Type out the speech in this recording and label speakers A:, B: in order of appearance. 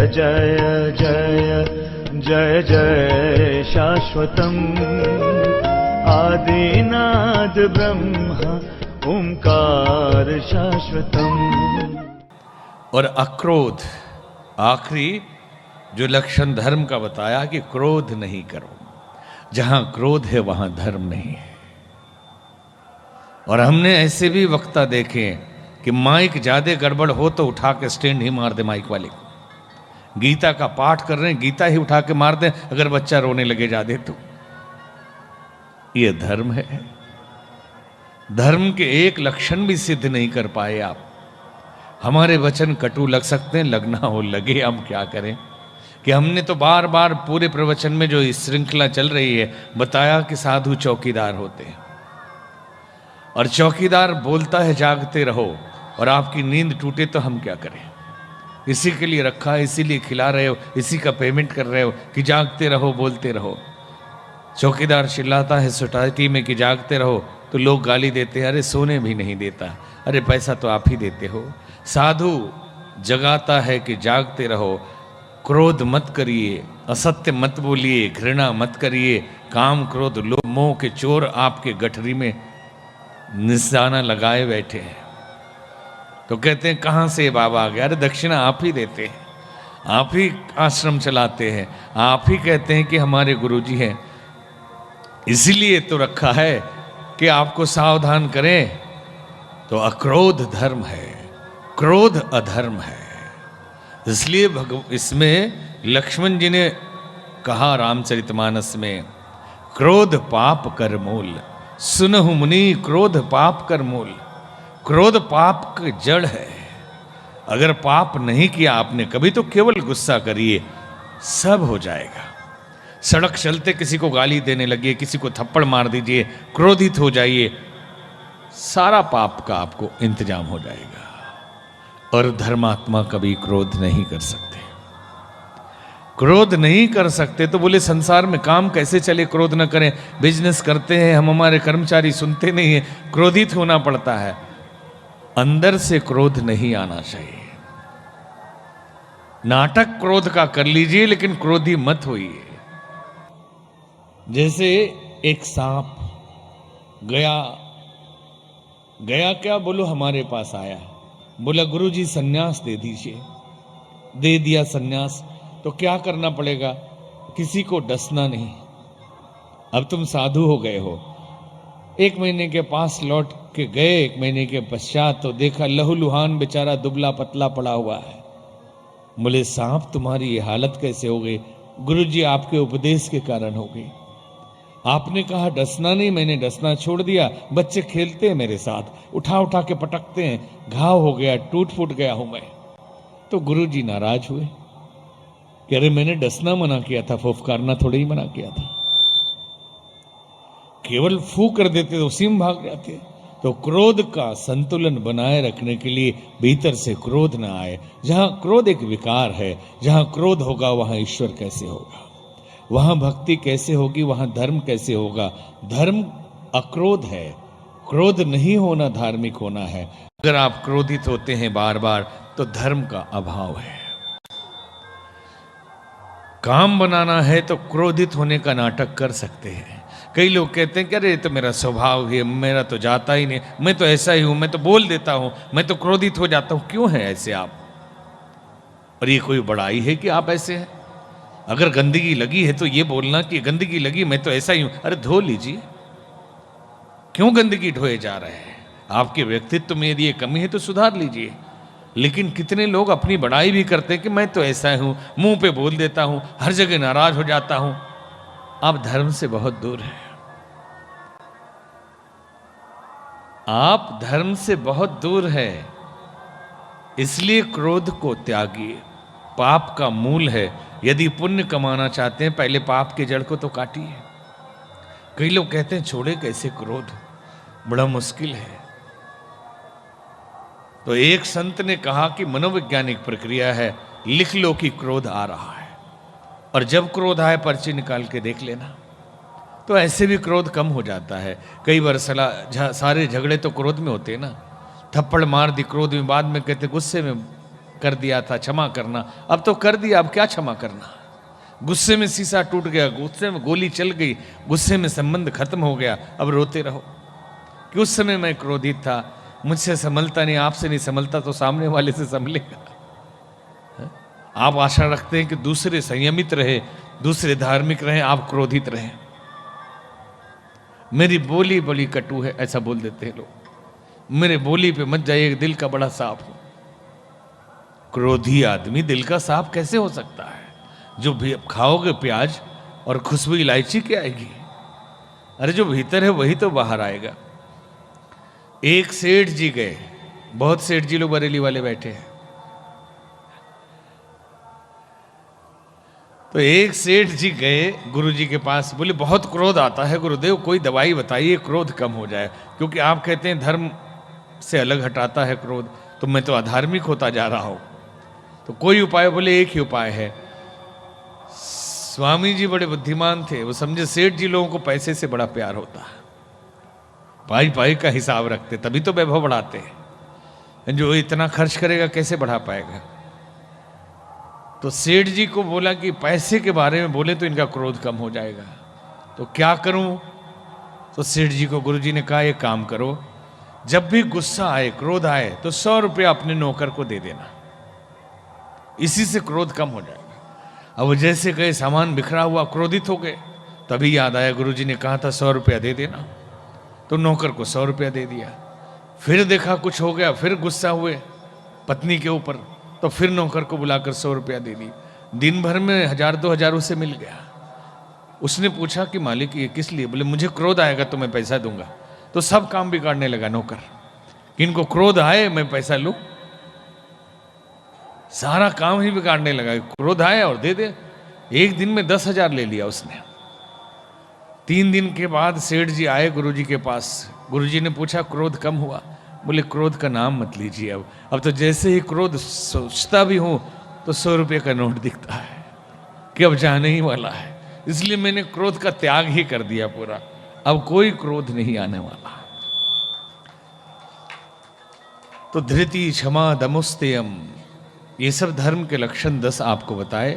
A: जय जय जय जय शाश्वतम् आदिनाद ब्रह्म ओंकार शाश्वतम्।
B: और अक्रोध, आखिरी जो लक्षण धर्म का बताया कि क्रोध नहीं करो। जहां क्रोध है वहां धर्म नहीं है। और हमने ऐसे भी वक्ता देखे कि माइक ज्यादा गड़बड़ हो तो उठा के स्टैंड ही मार दे माइक वाले को। गीता का पाठ कर रहे हैं, गीता ही उठा के मार दे अगर बच्चा रोने लगे ज्यादा तो। ये धर्म है? धर्म के एक लक्षण भी सिद्ध नहीं कर पाए आप। हमारे वचन कटु लग सकते हैं, लगना हो लगे, हम क्या करें। कि हमने तो बार बार पूरे प्रवचन में जो इस श्रृंखला चल रही है बताया कि साधु चौकीदार होते हैं। और चौकीदार बोलता है जागते रहो, और आपकी नींद टूटे तो हम क्या करें। इसी के लिए रखा है, इसीलिए खिला रहे हो, इसी का पेमेंट कर रहे हो कि जागते रहो, बोलते रहो। चौकीदार चिल्लाता है सोसाइटी में कि जागते रहो तो लोग गाली देते हैं, अरे सोने भी नहीं देता, अरे पैसा तो आप ही देते हो। साधु जगाता है कि जागते रहो, क्रोध मत करिए, असत्य मत बोलिए, घृणा मत करिए। काम क्रोध लोभ मोह के चोर आपके गठरी में निशाना लगाए बैठे हैं। तो कहते हैं कहाँ से बाबा आ गया? अरे दक्षिणा आप ही देते हैं, आप ही आश्रम चलाते हैं, आप ही कहते हैं कि हमारे गुरुजी हैं। इसीलिए तो रखा है कि आपको सावधान करें। तो अक्रोध धर्म है, क्रोध अधर्म है। इसलिए इसमें लक्ष्मण जी ने कहा रामचरितमानस में, क्रोध पाप कर मूल, सुनहु मुनि क्रोध पाप कर मूल। क्रोध पाप की जड़ है। अगर पाप नहीं किया आपने कभी तो केवल गुस्सा करिए, सब हो जाएगा। सड़क चलते किसी को गाली देने लगे, किसी को थप्पड़ मार दीजिए, क्रोधित हो जाइए, सारा पाप का आपको इंतजाम हो जाएगा। और धर्मात्मा कभी क्रोध नहीं कर सकते। क्रोध नहीं कर सकते तो बोले संसार में काम कैसे चले, क्रोध न करें। बिजनेस करते हैं हम, हमारे कर्मचारी सुनते नहीं है, क्रोधित होना पड़ता है। अंदर से क्रोध नहीं आना चाहिए। नाटक क्रोध का कर लीजिए लेकिन क्रोधी मत होइए। जैसे एक सांप गया क्या बोलो हमारे पास आया, बोला गुरुजी सन्यास दे दीजिए। दे दिया सन्यास। तो क्या करना पड़ेगा? किसी को डसना नहीं। अब तुम साधु हो गए हो। 1 महीने के पास लौट के गए, 1 महीने के पश्चात तो देखा लहूलुहान बेचारा दुबला पतला पड़ा हुआ है। बोले सांप तुम्हारी ये हालत कैसे हो गई? गुरुजी आपके उपदेश के कारण हो गई। आपने कहा डसना नहीं, मैंने डसना छोड़ दिया। बच्चे खेलते हैं मेरे साथ, उठा उठा के पटकते हैं, घाव हो गया, टूट फूट गया हूं मैं। तो गुरुजी नाराज हुए कि अरे मैंने डसना मना किया था, फुफकारना थोड़ी ही मना किया था। केवल फू कर देते तो उसी में भाग जाते। तो क्रोध का संतुलन बनाए रखने के लिए भीतर से क्रोध ना आए। जहां क्रोध एक विकार है, जहां क्रोध होगा वहां ईश्वर कैसे होगा, वहां भक्ति कैसे होगी, वहां धर्म कैसे होगा। धर्म अक्रोध है, क्रोध नहीं होना धार्मिक होना है। अगर आप क्रोधित होते हैं बार बार तो धर्म का अभाव है। काम बनाना है तो क्रोधित होने का नाटक कर सकते हैं। कई लोग कहते हैं कि अरे ये तो मेरा स्वभाव है, मेरा तो जाता ही नहीं, मैं तो ऐसा ही हूं, मैं तो बोल देता हूं, मैं तो क्रोधित हो जाता हूं। क्यों है ऐसे आप? और ये कोई बड़ाई है कि आप ऐसे हैं? अगर गंदगी लगी है तो ये बोलना कि गंदगी लगी, मैं तो ऐसा ही हूं। अरे धो लीजिए, क्यों गंदगी ढोए जा रहे हैं? आपके व्यक्तित्व में यदि ये कमी है तो सुधार लीजिए। लेकिन कितने लोग अपनी बड़ाई भी करते हैं कि मैं तो ऐसा हूं, मुंह पे बोल देता हूं, हर जगह नाराज हो जाता हूं। आप धर्म से बहुत दूर हैं। आप धर्म से बहुत दूर है। इसलिए क्रोध को त्यागिए। पाप का मूल है। यदि पुण्य कमाना चाहते हैं पहले पाप के जड़ को तो काटिए। कई लोग कहते हैं छोड़े कैसे क्रोध, बड़ा मुश्किल है। तो एक संत ने कहा कि मनोवैज्ञानिक प्रक्रिया है, लिख लो कि क्रोध आ रहा है, और जब क्रोध आए पर्ची निकाल के देख लेना। तो ऐसे भी क्रोध कम हो जाता है। कई बार सारे झगड़े तो क्रोध में होते हैं ना। थप्पड़ मार दी क्रोध में, बाद में कहते गुस्से में कर दिया था, क्षमा करना। अब तो कर दिया, अब क्या क्षमा करना। गुस्से में शीशा टूट गया, गुस्से में गोली चल गई, गुस्से में संबंध खत्म हो गया, अब रोते रहो कि उस समय मैं क्रोधित था, मुझसे संभलता नहीं, आपसे नहीं संभलता तो सामने वाले से संभलेगा। आप आशा रखते हैं कि दूसरे संयमित रहे, दूसरे धार्मिक रहे, आप क्रोधित रहे। मेरी बोली बड़ी कटु है, ऐसा बोल देते हैं लोग। मेरे बोली पे मत जाइए, दिल का बड़ा साफ हूं। क्रोधी आदमी दिल का साफ कैसे हो सकता है? जो भी खाओगे प्याज और खुशबू इलायची की आएगी। अरे जो भीतर है वही तो बाहर आएगा। एक सेठ जी गए, बहुत सेठ जी लोग बरेली वाले बैठे हैं, तो एक सेठ जी गए गुरुजी के पास, बोले बहुत क्रोध आता है गुरुदेव, कोई दवाई बताइए क्रोध कम हो जाए, क्योंकि आप कहते हैं धर्म से अलग हटाता है क्रोध, तो मैं तो अधार्मिक होता जा रहा हूं, तो कोई उपाय? बोले एक ही उपाय है। स्वामी जी बड़े बुद्धिमान थे, वो समझे सेठ जी लोगों को पैसे से बड़ा प्यार होता है, पाई पाई का हिसाब रखते, तभी तो वैभव बढ़ाते हैं। जो इतना खर्च करेगा कैसे बढ़ा पाएगा? तो सेठ जी को बोला कि पैसे के बारे में बोले तो इनका क्रोध कम हो जाएगा, तो क्या करूं? तो सेठ जी को गुरुजी ने कहा एक काम करो, जब भी गुस्सा आए, क्रोध आए, तो 100 रुपया अपने नौकर को दे देना, इसी से क्रोध कम हो जाएगा। अब वो जैसे गए, सामान बिखरा हुआ, क्रोधित हो गए, तभी याद आया गुरुजी ने कहा था 100 रुपया दे देना, तो नौकर को 100 रुपया दे दिया। फिर देखा कुछ हो गया, फिर गुस्सा हुए पत्नी के ऊपर, तो फिर नौकर को बुलाकर 100 रुपया दे दी। दिन भर में 1000-2000 उसे मिल गया। उसने पूछा कि मालिक ये किस लिए? बोले मुझे क्रोध आएगा तो मैं पैसा दूंगा। तो सब काम बिगाड़ने लगा नौकर, कि इनको क्रोध आए मैं पैसा लूं, सारा काम ही बिगाड़ने लगा। क्रोध आए और दे दे। एक दिन में 10,000 ले लिया उसने। 3 दिन के बाद सेठ जी आए गुरुजी के पास। गुरुजी ने पूछा क्रोध कम हुआ? बोले क्रोध का नाम मत लीजिए, अब तो जैसे ही क्रोध सोचता भी हूं तो 100 रुपये का नोट दिखता है कि अब जाने ही वाला है, इसलिए मैंने क्रोध का त्याग ही कर दिया पूरा, अब कोई क्रोध नहीं आने वाला। तो धृति, क्षमा, दमुस्तेयम, ये सब धर्म के लक्षण 10 आपको बताए।